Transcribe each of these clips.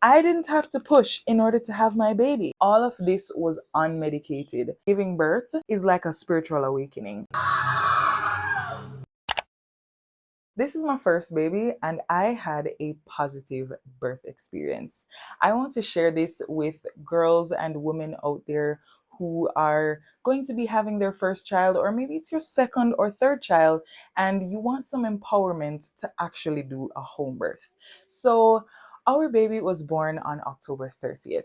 I didn't have to push in order to have my baby. All of this was unmedicated. Giving birth is like a spiritual awakening. This is my first baby, and I had a positive birth experience. I want to share this with girls and women out there who are going to be having their first child, or maybe it's your second or third child, and you want some empowerment to actually do a home birth. So, our baby was born on October 30th.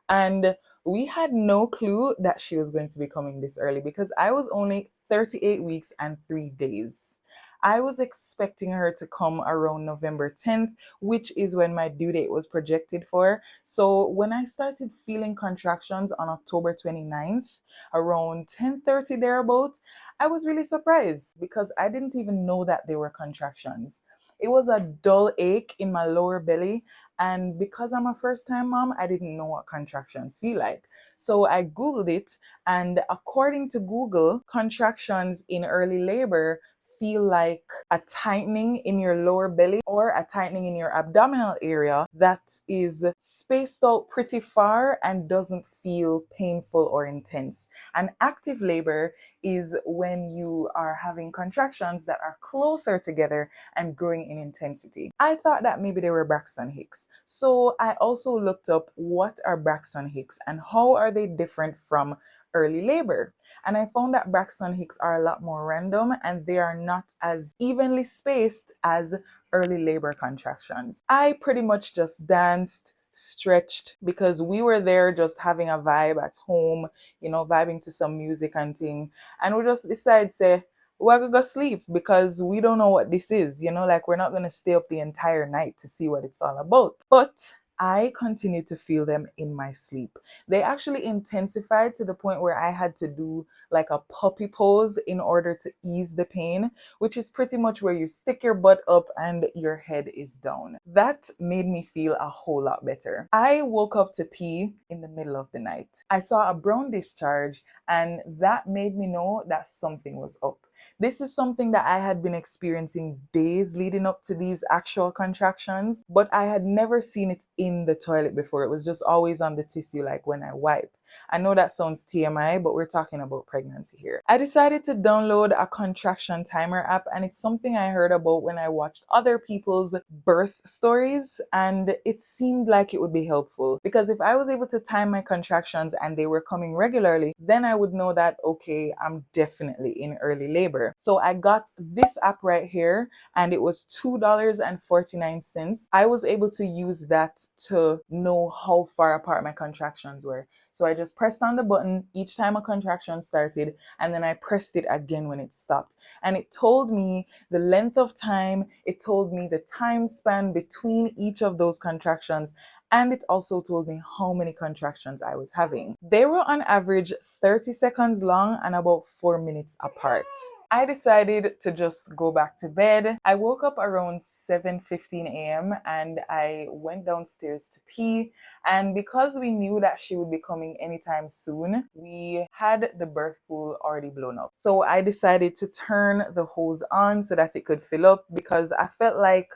And we had no clue that she was going to be coming this early because I was only 38 weeks and 3 days. I was expecting her to come around November 10th, which is when my due date was projected for. So when I started feeling contractions on October 29th, around 10:30 thereabout, I was really surprised because I didn't even know that they were contractions. It was a dull ache in my lower belly, and because I'm a first time mom, I didn't know what contractions feel like. So I Googled it, and according to Google, contractions in early labor feel like a tightening in your lower belly or a tightening in your abdominal area that is spaced out pretty far and doesn't feel painful or intense. And active labor is when you are having contractions that are closer together and growing in intensity. I thought that maybe they were Braxton Hicks. So I also looked up what are Braxton Hicks and how are they different from early labor. And I found that Braxton Hicks are a lot more random and they are not as evenly spaced as early labor contractions. I pretty much just danced, stretched because we were there just having a vibe at home, vibing to some music and thing. And we just decided, say, we're gonna go sleep because we don't know what this is, like we're not gonna stay up the entire night to see what it's all about. But I continued to feel them in my sleep. They actually intensified to the point where I had to do like a puppy pose in order to ease the pain, which is pretty much where you stick your butt up and your head is down. That made me feel a whole lot better. I woke up to pee in the middle of the night. I saw a brown discharge, and that made me know that something was up. This is something that I had been experiencing days leading up to these actual contractions, but I had never seen it in the toilet before. It was just always on the tissue, like when I wipe. I know that sounds TMI, but we're talking about pregnancy here. I decided to download a contraction timer app, and it's something I heard about when I watched other people's birth stories, and it seemed like it would be helpful because if I was able to time my contractions and they were coming regularly, then I would know that, okay, I'm definitely in early labor. So I got this app right here, and it was $2.49. I was able to use that to know how far apart my contractions were. So I just pressed on the button each time a contraction started, and then I pressed it again when it stopped. And it told me the length of time, it told me the time span between each of those contractions, and it also told me how many contractions I was having. They were on average 30 seconds long and about 4 minutes apart. I decided to just go back to bed. I woke up around 7:15 a.m. and I went downstairs to pee. And because we knew that she would be coming anytime soon, we had the birth pool already blown up. So I decided to turn the hose on so that it could fill up because I felt like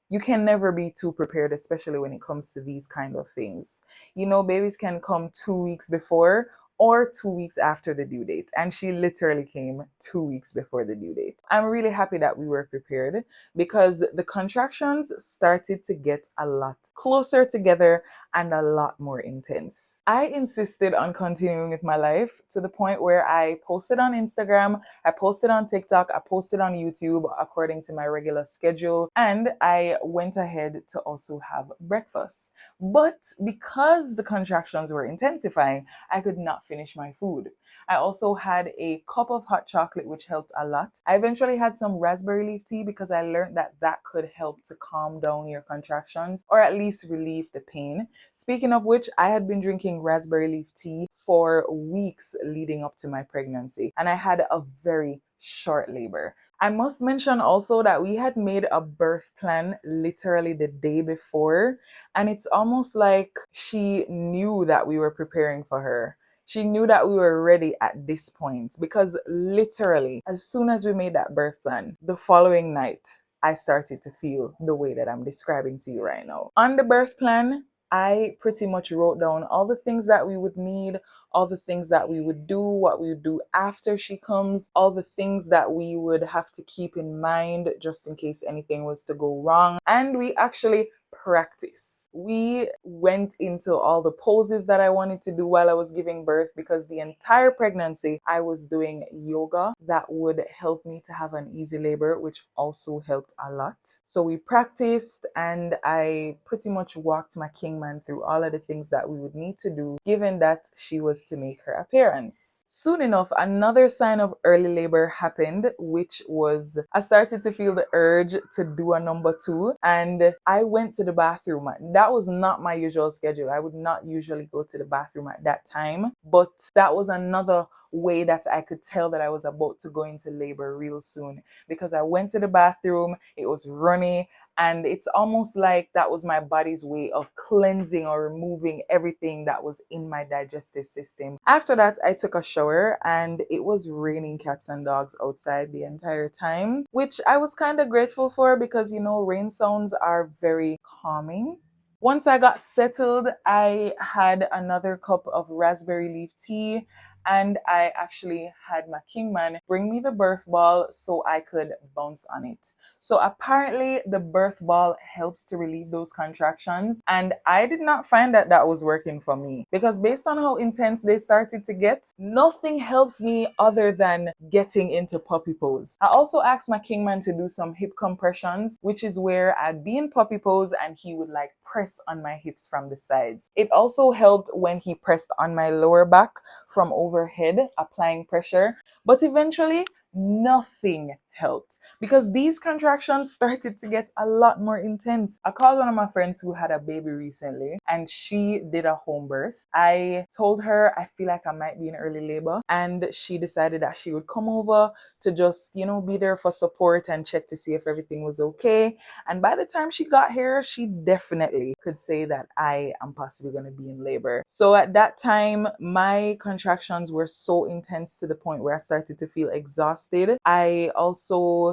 you can never be too prepared, especially when it comes to these kind of things. Babies can come 2 weeks before or 2 weeks after the due date. And she literally came 2 weeks before the due date. I'm really happy that we were prepared because the contractions started to get a lot closer together and a lot more intense. I insisted on continuing with my life to the point where I posted on Instagram, I posted on TikTok, I posted on YouTube according to my regular schedule, and I went ahead to also have breakfast. But because the contractions were intensifying, I could not finish my food. I also had a cup of hot chocolate, which helped a lot. I eventually had some raspberry leaf tea because I learned that that could help to calm down your contractions or at least relieve the pain. Speaking of which, I had been drinking raspberry leaf tea for weeks leading up to my pregnancy, and I had a very short labor. I must mention also that we had made a birth plan literally the day before, and it's almost like she knew that we were preparing for her. She knew that we were ready at this point because literally, as soon as we made that birth plan, the following night, I started to feel the way that I'm describing to you right now. On the birth plan, I pretty much wrote down all the things that we would need, all the things that we would do, what we would do after she comes, all the things that we would have to keep in mind just in case anything was to go wrong. And we actually practice. We went into all the poses that I wanted to do while I was giving birth, because the entire pregnancy I was doing yoga that would help me to have an easy labor, which also helped a lot. So we practiced, and I pretty much walked my kingman through all of the things that we would need to do given that she was to make her appearance. Soon enough, another sign of early labor happened, which was I started to feel the urge to do a number two, and I went to the bathroom. That was not my usual schedule. I would not usually go to the bathroom at that time, but that was another way that I could tell that I was about to go into labor real soon, because I went to the bathroom, it was runny, and it's almost like that was my body's way of cleansing or removing everything that was in my digestive system. After that, I took a shower, and it was raining cats and dogs outside the entire time, which I was kind of grateful for, because rain sounds are very calming. Once I got settled, I had another cup of raspberry leaf tea, and I actually had my kingman bring me the birth ball so I could bounce on it. So apparently the birth ball helps to relieve those contractions, and I did not find that that was working for me, because based on how intense they started to get, nothing helped me other than getting into puppy pose. I also asked my kingman to do some hip compressions, which is where I'd be in puppy pose and he would like press on my hips from the sides. It also helped when he pressed on my lower back from overhead, applying pressure, but eventually nothing helped, because these contractions started to get a lot more intense. I called one of my friends who had a baby recently, and she did a home birth. I told her I feel like I might be in early labor, and she decided that she would come over to just, be there for support and check to see if everything was okay. And by the time she got here, she definitely could say that I am possibly going to be in labor. So at that time, my contractions were so intense to the point where I started to feel exhausted. I also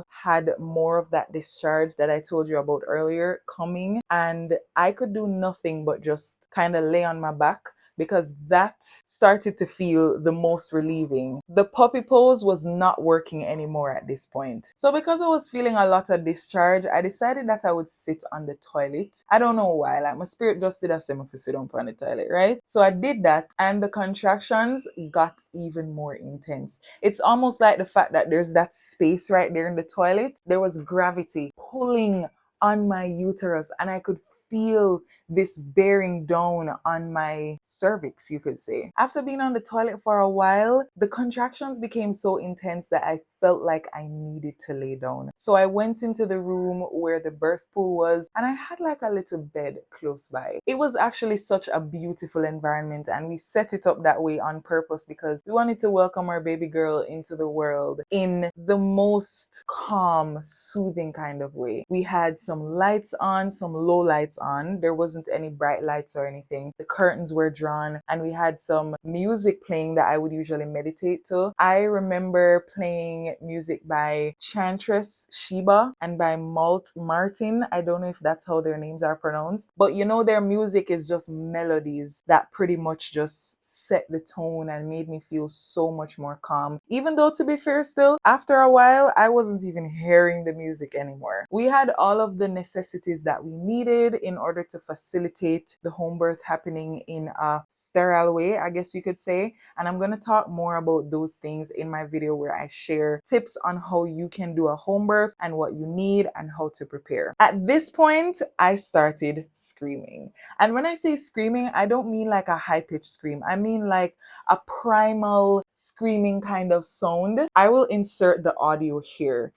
had more of that discharge that I told you about earlier coming, and I could do nothing but just kind of lay on my back, because that started to feel the most relieving. The puppy pose was not working anymore at this point. So because I was feeling a lot of discharge, I decided that I would sit on the toilet. I don't know why, like my spirit just did a semi for sit on the toilet, right? So I did that, and the contractions got even more intense. It's almost like the fact that there's that space right there in the toilet. There was gravity pulling on my uterus, and I could feel this bearing down on my cervix, you could say. After being on the toilet for a while, the contractions became so intense that I felt like I needed to lay down. So I went into the room where the birth pool was, and I had like a little bed close by. It was actually such a beautiful environment, and we set it up that way on purpose because we wanted to welcome our baby girl into the world in the most calm, soothing kind of way. We had some lights on, some low lights on. There wasn't any bright lights or anything. The curtains were drawn, and we had some music playing that I would usually meditate to. I remember playing music by Chantress Sheba and by Malt Martin. I don't know if that's how their names are pronounced, but their music is just melodies that pretty much just set the tone and made me feel so much more calm. Even though, to be fair, still, after a while, I wasn't even hearing the music anymore. We had all of the necessities that we needed in order to facilitate the home birth happening in a sterile way, I guess you could say. And I'm going to talk more about those things in my video where I share tips on how you can do a home birth and what you need and how to prepare. At this point, I started screaming. And when I say screaming, I don't mean like a high-pitched scream. I mean like a primal screaming kind of sound. I will insert the audio here.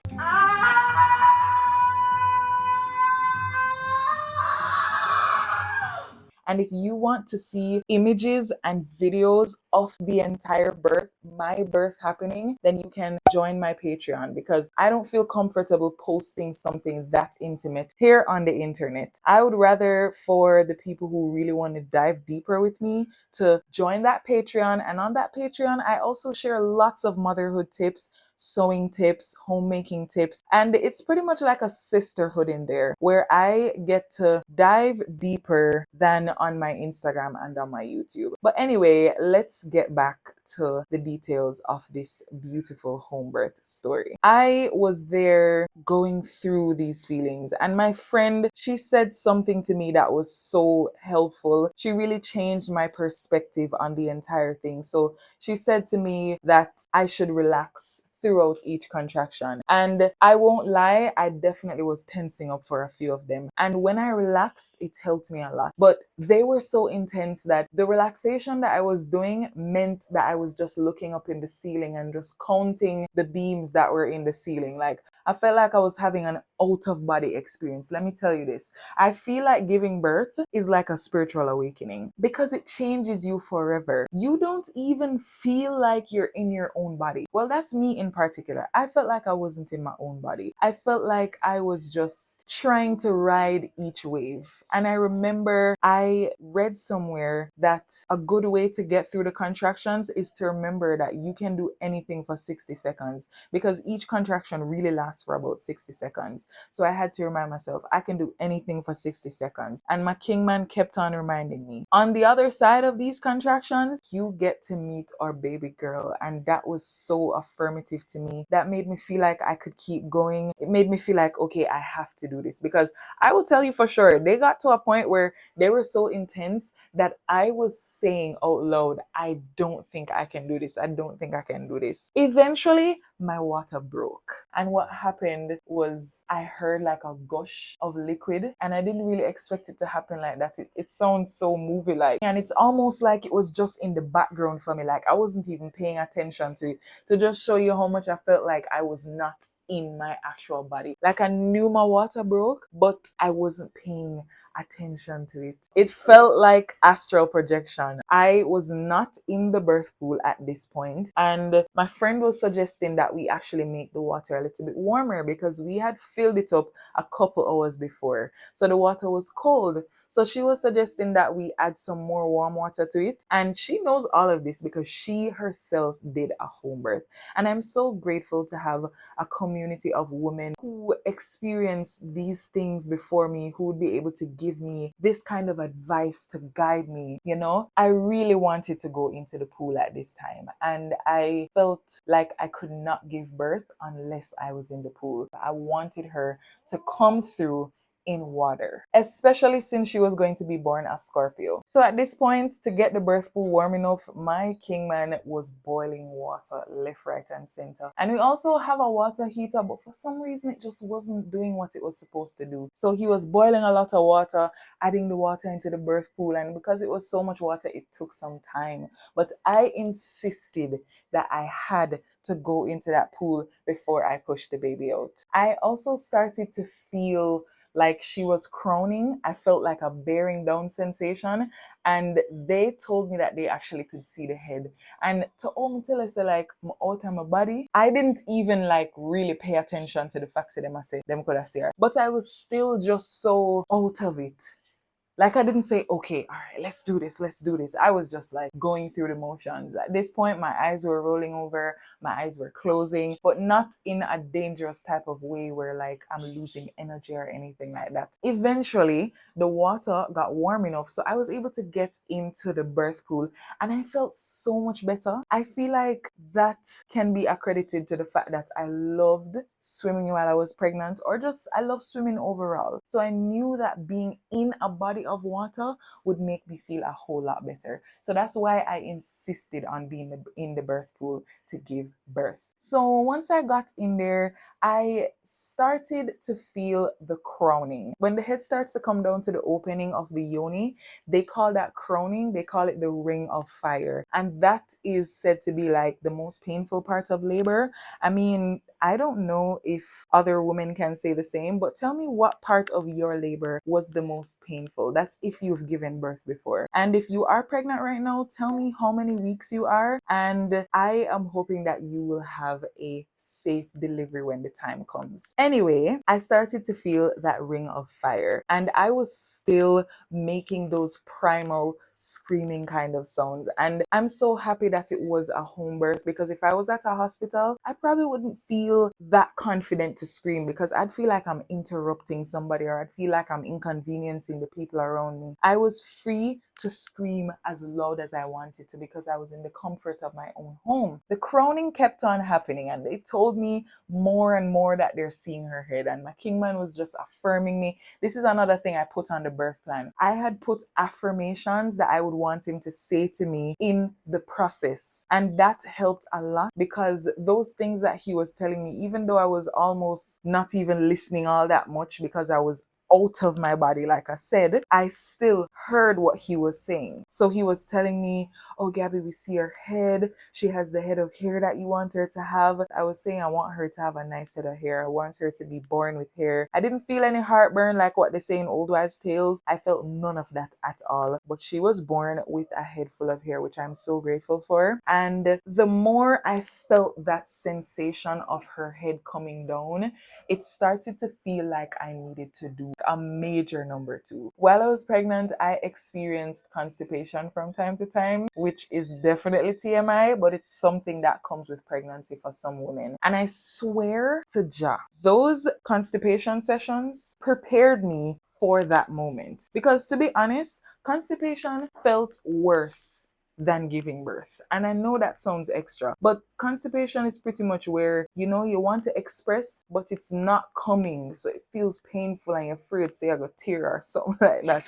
And if you want to see images and videos of the entire birth, my birth happening, then you can join my Patreon, because I don't feel comfortable posting something that intimate here on the internet. I would rather for the people who really want to dive deeper with me to join that Patreon. And on that Patreon, I also share lots of motherhood tips, sewing tips, homemaking tips, and it's pretty much like a sisterhood in there where I get to dive deeper than on my Instagram and on my YouTube. But anyway, let's get back to the details of this beautiful home birth story. I was there going through these feelings, and my friend, she said something to me that was so helpful. She really changed my perspective on the entire thing. So she said to me that I should relax throughout each contraction. And I won't lie, I definitely was tensing up for a few of them. And when I relaxed, it helped me a lot. But they were so intense that the relaxation that I was doing meant that I was just looking up in the ceiling and just counting the beams that were in the ceiling. Like, I felt like I was having an out of body experience. Let me tell you this. I feel like giving birth is like a spiritual awakening because it changes you forever. You don't even feel like you're in your own body. Well, that's me in particular. I felt like I wasn't in my own body. I felt like I was just trying to ride each wave. And I remember I read somewhere that a good way to get through the contractions is to remember that you can do anything for 60 seconds because each contraction really lasts for about 60 seconds. So I had to remind myself, I can do anything for 60 seconds. And my kingman kept on reminding me. On the other side of these contractions, you get to meet our baby girl. And that was so affirmative to me. That made me feel like I could keep going. It made me feel like, okay, I have to do this. Because I will tell you for sure, they got to a point where they were so intense that I was saying out loud, I don't think I can do this. I don't think I can do this. Eventually, my water broke. And what happened was I heard like a gush of liquid, and I didn't really expect it to happen like that. It sounds so movie like, and it's almost like it was just in the background for me. Like I wasn't even paying attention to it, to just show you how much I felt like I was not in my actual body. Like I knew my water broke, but I wasn't paying attention to it. It felt like astral projection. I was not in the birth pool at this point, and my friend was suggesting that we actually make the water a little bit warmer because we had filled it up a couple hours before. So the water was cold. So she was suggesting that we add some more warm water to it. And she knows all of this because she herself did a home birth. And I'm so grateful to have a community of women who experience these things before me, who would be able to give me this kind of advice to guide me. You know, I really wanted to go into the pool at this time, and I felt like I could not give birth unless I was in the pool. I wanted her to come through in water, especially since she was going to be born a Scorpio. So at this point, to get the birth pool warm enough, my kingman was boiling water left, right, and center. And we also have a water heater, but for some reason it just wasn't doing what it was supposed to do. So he was boiling a lot of water, adding the water into the birth pool, and because it was so much water, it took some time. But I insisted that I had to go into that pool before I pushed the baby out. I also started to feel like she was crowning. I felt like a bearing down sensation, and they told me that they actually could see the head. And to all tell us like out of my body, I didn't even like really pay attention to the facts that them I say them could have see her. But I was still just so out of it. Like I didn't say, okay, all right, let's do this, let's do this. I was just like going through the motions. At this point, my eyes were rolling over, my eyes were closing, but not in a dangerous type of way where like I'm losing energy or anything like that. Eventually, the water got warm enough, so I was able to get into the birth pool, and I felt so much better. I feel like that can be accredited to the fact that I loved swimming while I was pregnant, or just I love swimming overall. So I knew that being in a body of water would make me feel a whole lot better. So that's why I insisted on being in the birth pool to give birth. So once I got in there, I started to feel the crowning. When the head starts to come down to the opening of the yoni, they call that crowning, they call it the ring of fire. And that is said to be like the most painful part of labor. I mean, I don't know if other women can say the same, but tell me what part of your labor was the most painful. That's if you've given birth before. And if you are pregnant right now, tell me how many weeks you are. And I am hoping that you will have a safe delivery when the time comes. Anyway, I started to feel that ring of fire, and I was still making those primal screaming kind of sounds. And I'm so happy that it was a home birth, because if I was at a hospital, I probably wouldn't feel that confident to scream, because I'd feel like I'm interrupting somebody, or I'd feel like I'm inconveniencing the people around me. I was free to scream as loud as I wanted to, because I was in the comfort of my own home. The crowning kept on happening, and they told me more and more that they're seeing her head, and my kingman was just affirming me. This is another thing I put on the birth plan. I had put affirmations that I would want him to say to me in the process, and that helped a lot, because those things that he was telling me, even though I was almost not even listening all that much because I was out of my body, like I said, I still heard what he was saying. So he was telling me, oh, Gabby, we see her head. She has the head of hair that you want her to have. I was saying I want her to have a nice head of hair. I want her to be born with hair. I didn't feel any heartburn like what they say in old wives' tales. I felt none of that at all. But she was born with a head full of hair, which I'm so grateful for. And the more I felt that sensation of her head coming down, it started to feel like I needed to do a major number two. While I was pregnant, I experienced constipation from time to time, which is definitely TMI, but it's something that comes with pregnancy for some women. And I swear to Jah, those constipation sessions prepared me for that moment. Because to be honest, constipation felt worse than giving birth. And I know that sounds extra, but constipation is pretty much where, you know, you want to express, but it's not coming. So it feels painful and you're afraid, say, I got tear or something like that.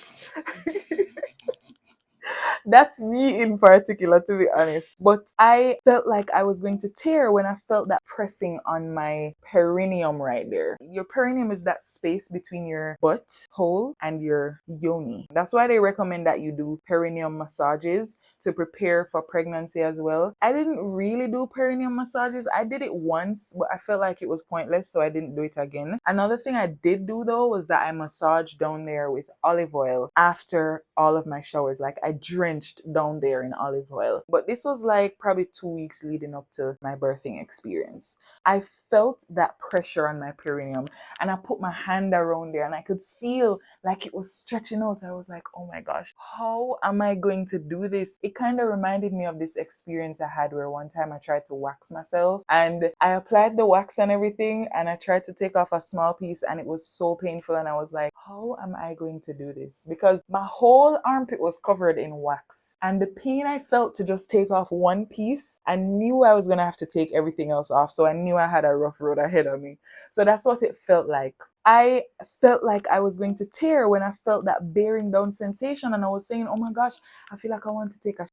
That's me in particular, to be honest. But I felt like I was going to tear when I felt that pressing on my perineum right there. Your perineum is that space between your butt hole and your yoni. That's why they recommend that you do perineum massages to prepare for pregnancy as well. I didn't really do perineum massages. I did it once, but I felt like it was pointless, so I didn't do it again. Another thing I did do though was that I massaged down there with olive oil after all of my showers. Like I drenched down there in olive oil. But this was like probably 2 weeks leading up to my birthing experience. I felt that pressure on my perineum, and I put my hand around there and I could feel like it was stretching out. I was like, oh my gosh, how am I going to do this? It kind of reminded me of this experience I had where one time I tried to wax myself, and I applied the wax and everything, and I tried to take off a small piece, and it was so painful. And I was like, how am I going to do this? Because my whole armpit was covered in wax, and the pain I felt to just take off one piece, I knew I was going to have to take everything else off. So I knew I had a rough road ahead of me. So that's what it felt like. I felt like I was going to tear when I felt that bearing down sensation, and I was saying, oh my gosh, I feel like I want to take a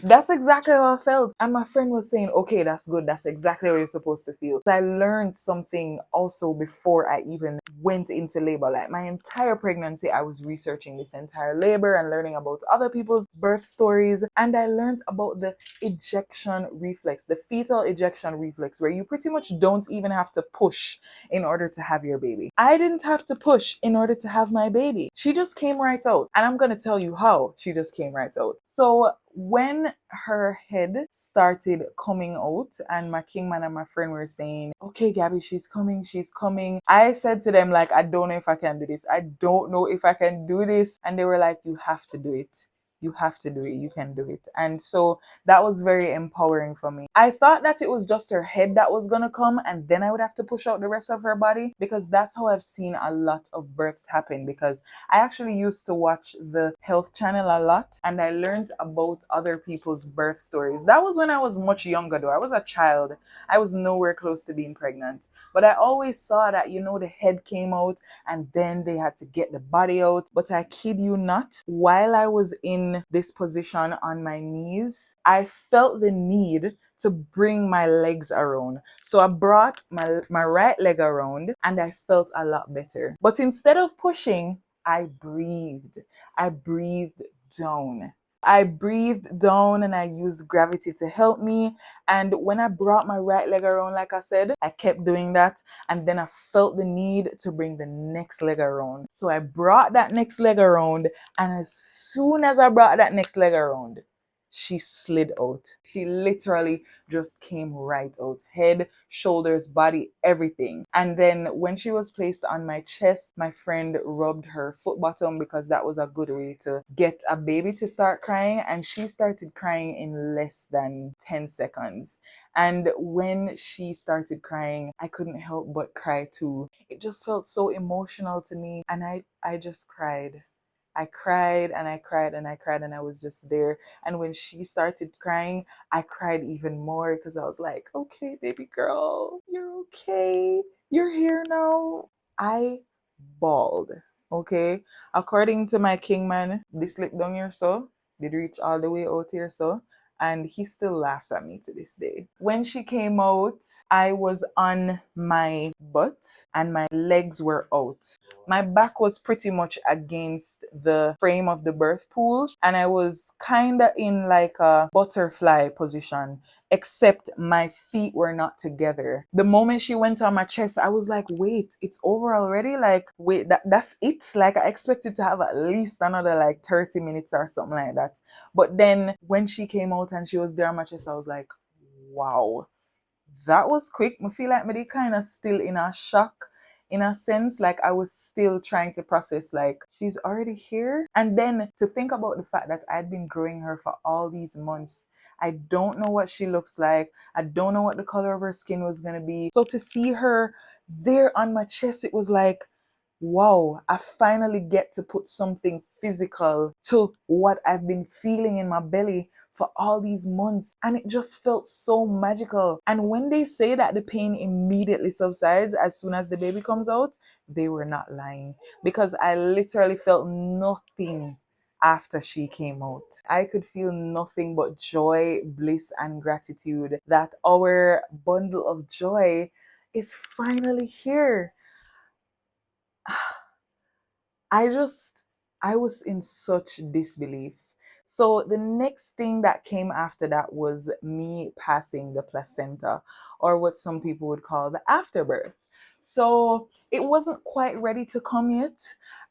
That's exactly how I felt. And my friend was saying, okay, that's good. That's exactly what you're supposed to feel. I learned something also before I even went into labor. Like my entire pregnancy, I was researching this entire labor and learning about other people's birth stories. And I learned about the ejection reflex, the fetal ejection reflex, where you pretty much don't even have to push in order to have your baby. I didn't have to push in order to have my baby. She just came right out. And I'm going to tell you how she just came right out. So when her head started coming out and my kingman and my friend were saying, okay, Gabby, she's coming, I said to them, like, I don't know if I can do this. I don't know if I can do this. And they were like, you have to do it. You have to do it. You can do it. And so that was very empowering for me. I thought that it was just her head that was going to come and then I would have to push out the rest of her body, because that's how I've seen a lot of births happen. Because I actually used to watch the Health Channel a lot, and I learned about other people's birth stories. That was when I was much younger though. I was a child. I was nowhere close to being pregnant. But I always saw that, you know, the head came out and then they had to get the body out. But I kid you not, while I was in this position on my knees, I felt the need to bring my legs around. So I brought my right leg around and I felt a lot better. But instead of pushing, I breathed. I breathed down. I breathed down and I used gravity to help me. And when I brought my right leg around, like I said, I kept doing that. And then I felt the need to bring the next leg around. So I brought that next leg around. And as soon as I brought that next leg around, she slid out. She literally just came right out. Head, shoulders, body, everything. And then when she was placed on my chest, my friend rubbed her foot bottom because that was a good way to get a baby to start crying. And she started crying in less than 10 seconds. And when she started crying, I couldn't help but cry too. It just felt so emotional to me. And I just cried. I cried and I cried and I cried and I was just there. And when she started crying, I cried even more because I was like, okay, baby girl, you're okay. You're here now. I bawled. Okay. According to my king man, this lip down here so did reach all the way out here so. And he still laughs at me to this day. When she came out, I was on my butt and my legs were out. My back was pretty much against the frame of the birth pool, and I was kind of in like a butterfly position, except my feet were not together. The moment she went on my chest, I was like, wait, it's over already? Like, wait, that's it? Like, I expected to have at least another like 30 minutes or something like that. But then when she came out and she was there on my chest, I was like, wow, that was quick. I feel like me kind of still in a shock in a sense, like I was still trying to process like she's already here. And then to think about the fact that I'd been growing her for all these months. I don't know what she looks like. I don't know what the color of her skin was going to be. So to see her there on my chest, it was like, wow, I finally get to put something physical to what I've been feeling in my belly for all these months. And it just felt so magical. And when they say that the pain immediately subsides as soon as the baby comes out, they were not lying, because I literally felt nothing after she came out. I could feel nothing but joy, bliss, and gratitude that our bundle of joy is finally here. I just, I was in such disbelief. So the next thing that came after that was me passing the placenta, or what some people would call the afterbirth. So it wasn't quite ready to come yet.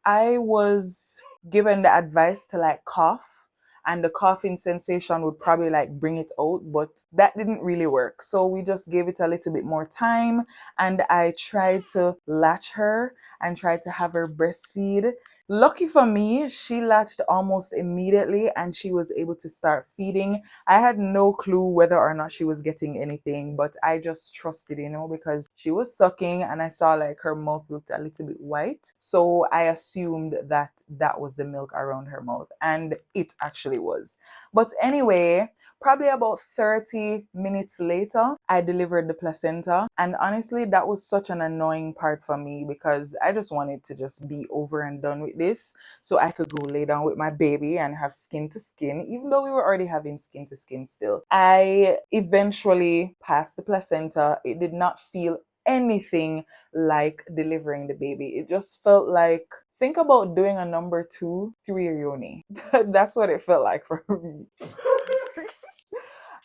I was given the advice to like cough, and the coughing sensation would probably like bring it out, but that didn't really work. So we just gave it a little bit more time, and I tried to latch her and tried to have her breastfeed. Lucky for me, she latched almost immediately and she was able to start feeding. I had no clue whether or not she was getting anything, but I just trusted, because she was sucking and I saw like her mouth looked a little bit white. So I assumed that that was the milk around her mouth, and it actually was. But anyway, probably about 30 minutes later, I delivered the placenta. And honestly, that was such an annoying part for me because I just wanted to just be over and done with this so I could go lay down with my baby and have skin to skin, even though we were already having skin to skin still. I eventually passed the placenta. It did not feel anything like delivering the baby. It just felt like, think about doing a number two through your yoni. That's what it felt like for me.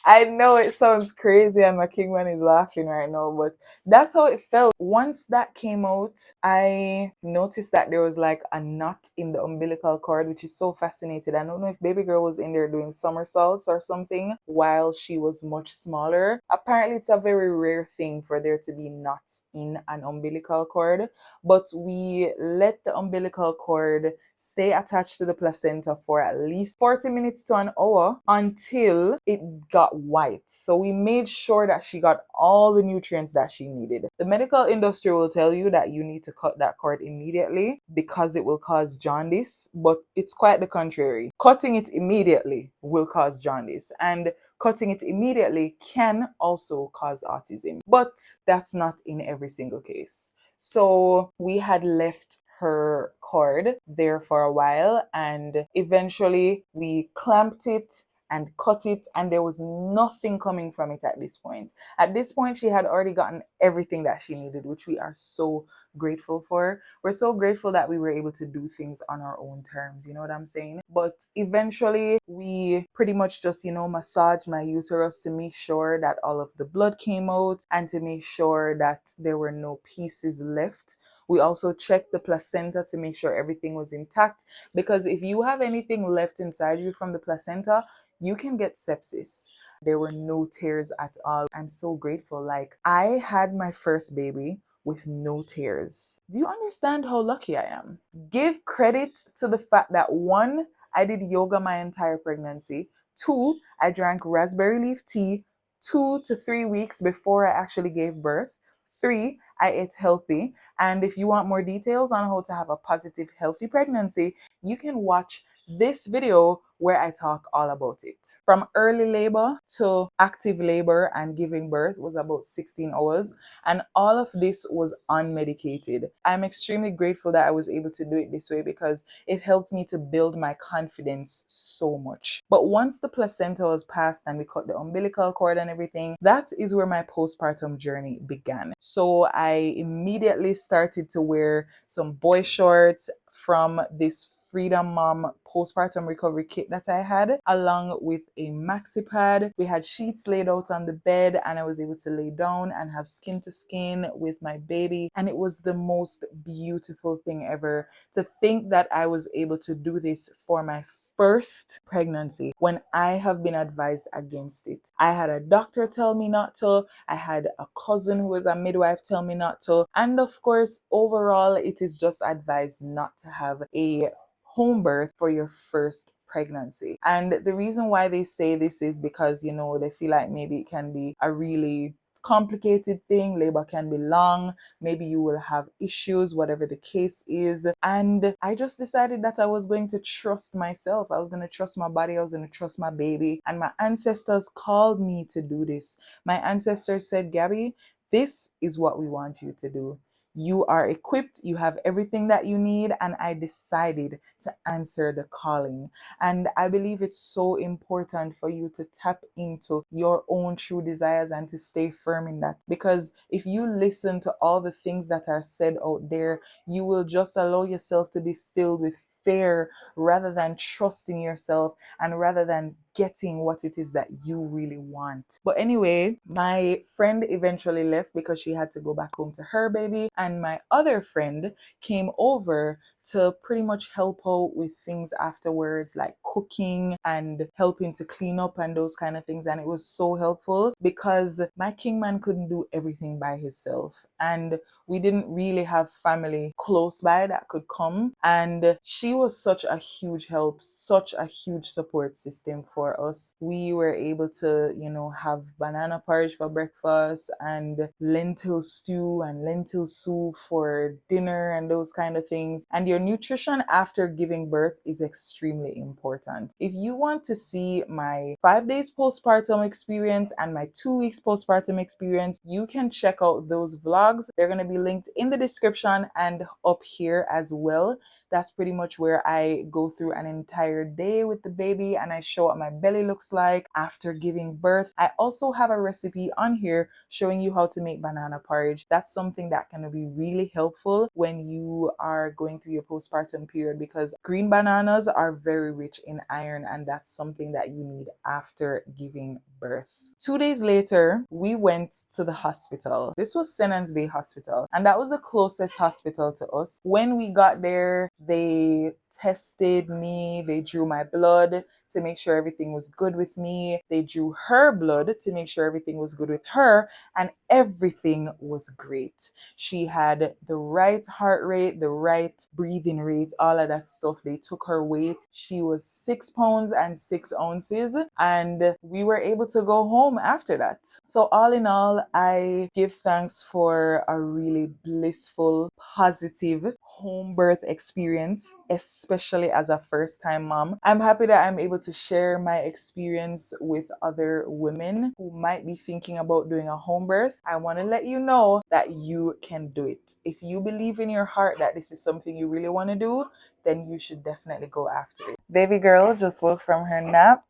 I know it sounds crazy and my kingman is laughing right now, but that's how it felt. Once that came out, I noticed that there was like a knot in the umbilical cord, which is so fascinating. I don't know if baby girl was in there doing somersaults or something while she was much smaller. Apparently, it's a very rare thing for there to be knots in an umbilical cord, but we let the umbilical cord stay attached to the placenta for at least 40 minutes to an hour until it got white. So we made sure that she got all the nutrients that she needed. The medical industry will tell you that you need to cut that cord immediately because it will cause jaundice, but it's quite the contrary. Cutting it immediately will cause jaundice, and cutting it immediately can also cause autism, but that's not in every single case. So we had left her cord there for a while, and eventually we clamped it and cut it, and there was nothing coming from it at this point. At this point, she had already gotten everything that she needed, which we are so grateful for. We're so grateful that we were able to do things on our own terms, you know what I'm saying? But eventually we pretty much just, massaged my uterus to make sure that all of the blood came out and to make sure that there were no pieces left. We also checked the placenta to make sure everything was intact, because if you have anything left inside you from the placenta, you can get sepsis. There were no tears at all. I'm so grateful. Like, I had my first baby with no tears. Do you understand how lucky I am? Give credit to the fact that one, I did yoga my entire pregnancy. Two, I drank raspberry leaf tea 2 to 3 weeks before I actually gave birth. Three, I ate healthy. And if you want more details on how to have a positive, healthy pregnancy, you can watch this video where I talk all about it. From early labor to active labor and giving birth was about 16 hours, and all of this was unmedicated. I'm extremely grateful that I was able to do it this way because it helped me to build my confidence so much. But once the placenta was passed and we cut the umbilical cord and everything, that is where my postpartum journey began. So I immediately started to wear some boy shorts from this Freedom Mom postpartum recovery kit that I had, along with a maxi pad. We had sheets laid out on the bed, and I was able to lay down and have skin to skin with my baby. And it was the most beautiful thing ever to think that I was able to do this for my first pregnancy when I have been advised against it. I had a doctor tell me not to, I had a cousin who was a midwife tell me not to, and of course, overall, it is just advised not to have a home birth for your first pregnancy. And the reason why they say this is because, they feel like maybe it can be a really complicated thing. Labor can be long. Maybe you will have issues, whatever the case is. And I just decided that I was going to trust myself. I was going to trust my body. I was going to trust my baby. And my ancestors called me to do this. My ancestors said, Gabby, this is what we want you to do. You are equipped, you have everything that you need, and I decided to answer the calling. And I believe it's so important for you to tap into your own true desires and to stay firm in that. Because if you listen to all the things that are said out there, you will just allow yourself to be filled with fear rather than trusting yourself and rather than getting what it is that you really want. But anyway, my friend eventually left because she had to go back home to her baby, and my other friend came over to pretty much help out with things afterwards, like cooking and helping to clean up and those kind of things. And it was so helpful because my kingman couldn't do everything by himself, and we didn't really have family close by that could come. And she was such a huge help, such a huge support system for us. We were able to, have banana porridge for breakfast and lentil stew and lentil soup for dinner and those kind of things. And your nutrition after giving birth is extremely important. If you want to see my 5 days postpartum experience and my 2 weeks postpartum experience, you can check out those vlogs. They're going to be linked in the description and up here as well. That's pretty much where I go through an entire day with the baby and I show what my belly looks like after giving birth. I also have a recipe on here showing you how to make banana porridge. That's something that can be really helpful when you are going through your postpartum period because green bananas are very rich in iron, and that's something that you need after giving birth. 2 days later, we went to the hospital. This was Senans Bay Hospital, and that was the closest hospital to us. When we got there, they tested me, they drew my blood to make sure everything was good with me. They drew her blood to make sure everything was good with her, and everything was great. She had the right heart rate, the right breathing rate, all of that stuff. They took her weight. She was 6 pounds and 6 ounces, and we were able to go home after that. So all in all, I give thanks for a really blissful, positive home birth experience, especially as a first-time mom. I'm happy that I'm able to share my experience with other women who might be thinking about doing a home birth. I want to let you know that you can do it. If you believe in your heart that this is something you really want to do, then you should definitely go after it. Baby girl just woke from her nap.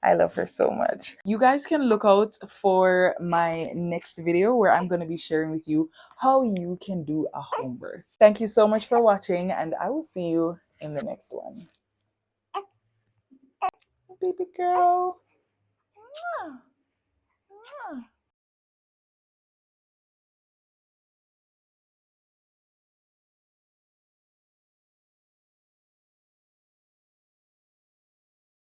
I love her so much. You guys can look out for my next video where I'm going to be sharing with you how you can do a home birth. Thank you so much for watching, and I will see you in the next one. Baby girl. Mwah. Mwah.